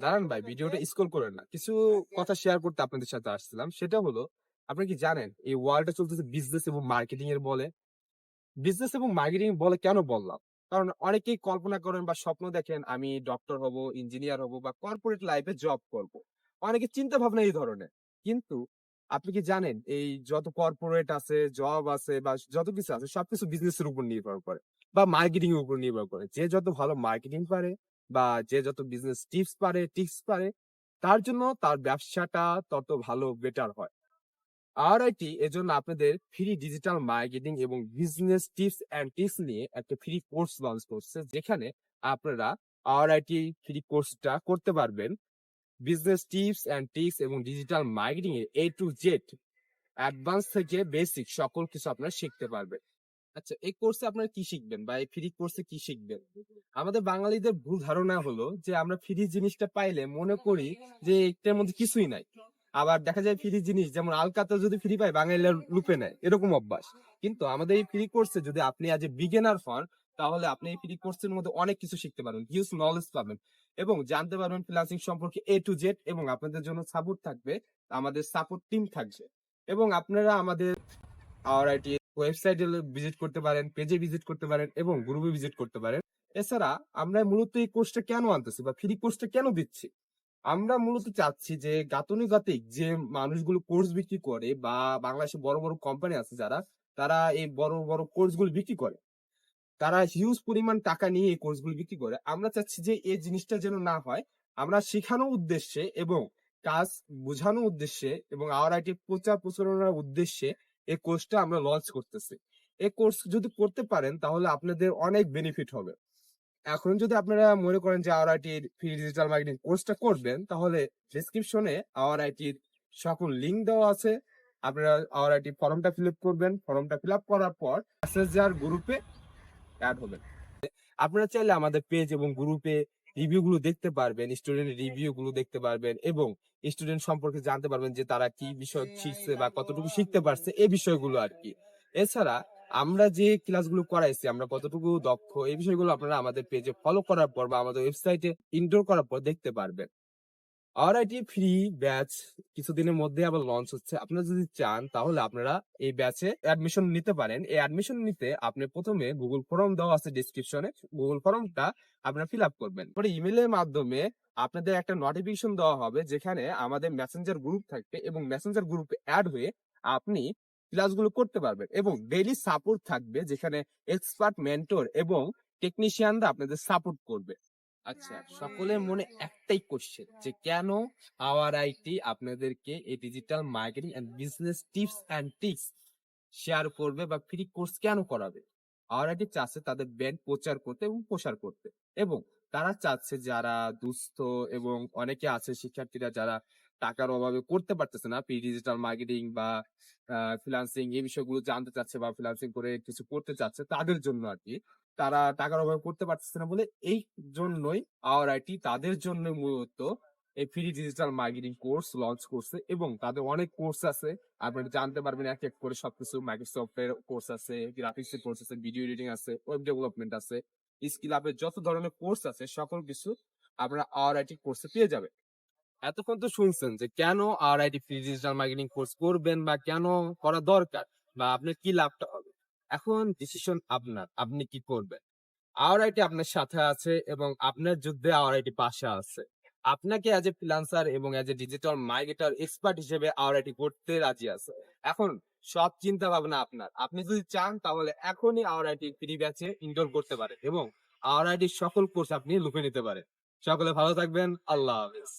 দাঁড়ান ভাই, ভিডিওটা স্ক্রল করেন না। কিছু কথা শেয়ার করতে আপনাদের সাথে আসছিলাম। সেটা হলো, আপনি কি জানেন এই ওয়ার্ল্ডটা চলতেছে বিজনেস এবং মার্কেটিং এর বলে? বিজনেস এবং মার্কেটিং বলে কেন বললাম? কারণ অনেকেই কল্পনা করেন বা স্বপ্ন দেখেন আমি ডক্টর হব, ইঞ্জিনিয়ার হব বা কর্পোরেট লাইফে জব করব। অনেকের চিন্তা ভাবনা এই ধরনের। কিন্তু আপনি কি জানেন এই যত কর্পোরেট আছে, জব আছে বা যত কিছু আছে সবকিছু বিজনেসের উপর নির্ভর করে বা মার্কেটিং এর উপর নির্ভর করে। যে যত ভালো মার্কেটিং পারে বা যে যত বিজনেস টিপস পারে, তার জন্য তার ব্যবসাটা তত ভালো বেটার হয়। আরআইটি এজন্য আপনাদের ফ্রি ডিজিটাল মার্কেটিং এবং বিজনেস টিপস এন্ড ট্রিক্স নিয়ে একটা ফ্রি কোর্স লঞ্চ করছে, যেখানে আপনারা আরআইটি ফ্রি কোর্সটা করতে পারবেন। বিজনেস টিপস এন্ড ট্রিক্স এবং ডিজিটাল মার্কেটিং এর এ টু জেড, অ্যাডভান্স থেকে বেসিক সকল কিছু আপনারা শিখতে পারবেন। আচ্ছা, এই কোর্সে আপনারা কি শিখবেন বা এই ফ্রি কোর্সে কি শিখবেন? আমাদের বাঙালিদের ভুল ধারণা হলো যে আমরা ফ্রি জিনিসটা পাইলে মনে করি যে এটার মধ্যে কিছুই নাই। আবার দেখা যায় ফ্রি জিনিস যেমন আলকাতা যদি ফ্রি পায় বাঙালিরা লুপে নেয়, এরকম অভ্যাস। কিন্তু আমাদের এই ফ্রি কোর্সে যদি আপনি আজ এ বিগিনার হন, তাহলে আপনি এই ফ্রি কোর্সের মধ্যে অনেক কিছু শিখতে পারবেন, হিউজ নলেজ পাবেন এবং জানতে পারবেন ফ্রিল্যান্সিং সম্পর্কে এ টু জেড। এবং আপনাদের জন্য সাপোর্ট থাকবে, আমাদের সাপোর্ট টিম থাকবে। এবং আপনারা আমাদের আরআইটি ওয়েবসাইটে ভিজিট করতে পারেন, পেজে ভিজিট করতে পারেন এবং গ্রুপে ভিজিট করতে পারেন। এছাড়া আমরা মূলত এই কোর্সটা কেন আনতেছি বা ফ্রি কোর্সটা কেন দিচ্ছি? আমরা মূলত চাচ্ছি যে গাতানুগাতিক যে মানুষগুলো কোর্স বিক্রি করে বা বাংলাদেশে বড় বড় কোম্পানি আছে যারা, তারা এই বড় বড় কোর্স গুলো বিক্রি করে, তারা হিউজ পরিমাণ টাকা নিয়ে এই কোর্সগুলো বিক্রি করে। আমরা চাচ্ছি যে এই জিনিসটা যেন না হয়। আমরা শেখানোর উদ্দেশ্যে এবং কাজ বোঝানোর উদ্দেশ্যে এবং আরআইটি প্রচার প্রচারণার উদ্দেশ্যে এই কোর্সটা আমরা লঞ্চ করতেছি। এই কোর্স যদি করতে পারেন তাহলে আপনাদের অনেক বেনিফিট হবে। এখন যদি আপনারা মনে করেন যে আরআইটির ফ্রি ডিজিটাল মার্কেটিং কোর্সটা করবেন, তাহলে ডেসক্রিপশনে আরআইটির সকল লিংক দেওয়া আছে। আপনারা আরআইটি ফর্মটা ফিল আপ করবেন। ফর্মটা ফিল আপ করার পর মেসেঞ্জার গ্রুপে অ্যাড হবেন। আপনারা চাইলে আমাদের পেজ এবং গ্রুপে রিভিউ গুলো দেখতে পারবেন, স্টুডেন্ট রিভিউ গুলো দেখতে পারবেন এবং স্টুডেন্ট সম্পর্কে জানতে পারবেন যে তারা কি বিষয় শিখছে বা কতটুকু শিখতে পারছে, এই বিষয়গুলো আর কি। এছাড়া আমরা যে ক্লাসগুলো করাইছি আমরা কতটুকু দক্ষ, এই বিষয়গুলো আপনারা আমাদের পেজে ফলো করার পর বা আমাদের ওয়েবসাইটে ইনরোল করার পর দেখতে পারবেন। আরআইটি ফ্রি ব্যাচ কিছুদিনের মধ্যে আবার লঞ্চ হচ্ছে। আপনারা যদি চান তাহলে আপনারা এই ব্যাচে অ্যাডমিশন নিতে পারেন। এই অ্যাডমিশন নিতে আপনি প্রথমে গুগল ফর্ম দেওয়া আছে ডেসক্রিপশনে, গুগল ফর্মটা আপনারা ফিল আপ করবেন। পরে ইমেলের মাধ্যমে আপনাদের একটা নোটিফিকেশন দেওয়া হবে, যেখানে আমাদের মেসেঞ্জার গ্রুপ থাকবে এবং মেসেঞ্জার গ্রুপে অ্যাড হয়ে আপনি ক্লাসগুলো করতে পারবেন এবং ডেইলি সাপোর্ট থাকবে, যেখানে এক্সপার্ট মেন্টর এবং টেকনিশিয়ানরা আপনাদের সাপোর্ট করবে। আচ্ছা, সকলের মনে একটাই কোশ্চেন যে কেন আওয়ার আইটি আপনাদেরকে এই digital marketing and business tips and tricks share করবে বা ফ্রি কোর্স কেন করাবে? আওয়ার আইটি চাচ্ছে তাদের ব্র্যান্ড প্রচার করতে এবং প্রসার করতে, এবং তারা চাচ্ছে যারা দুস্থ এবং অনেকে আছে শিক্ষার্থীরা যারা টাকার অভাবে করতে পারতেছে না ফ্রি ডিজিটাল মার্কেটিং বা ফ্রিল্যান্সিং এই বিষয়গুলো জানতে চাচ্ছে বা ফ্রিল্যান্সিং করে কিছু করতে চাচ্ছে, তাদের জন্য আর কি। তারা টাকার অভাবে করতে পারতেছে না বলে এই জন্যই আওয়ার আইটি তাদের জন্য মূলত এই free digital marketing course launch করছে। এবং তাদের অনেক কোর্স আছে, আপনারা জানতে পারবেন এক এক করে সবকিছু। মাইক্রোসফট এর কোর্স আছে, গ্রাফিক্স এর কোর্স আছে, ভিডিও এডিটিং আছে, ওয়েব ডেভেলপমেন্ট আছে, স্কিল আপের যত ধরনের কোর্স আছে সকল কিছু আপনারা আওয়ার আইটি কোর্সে পেয়ে যাবেন। এতক্ষণ তো শুনছেন যে কেন আরআইটি ফ্রি ডিজিটাল মার্কেটিং কোর্স করবেন বা কেন করা দরকার বা আপনার কি লাভটা হবে। এখন ডিসিশন আপনার, আপনি কি করবেন। আরআইটি আপনার সাথে আছে এবং আপনার যুদ্ধে আরআইটি পাশে আছে। আপনাকে অ্যাজ এ ফ্রিল্যান্সার এবং as a digital marketer expert হিসেবে আরআইটি করতে রাজি আছে। এখন সব চিন্তা ভাবনা আপনার। আপনি যদি চান তাহলে এখনই আরআইটি ফ্রি ব্যাচে ইনরোল করতে পারেন এবং আরআইটির সকল কোর্স আপনি লুফে নিতে পারেন। সকলে ভালো থাকবেন। আল্লাহ হাফেজ।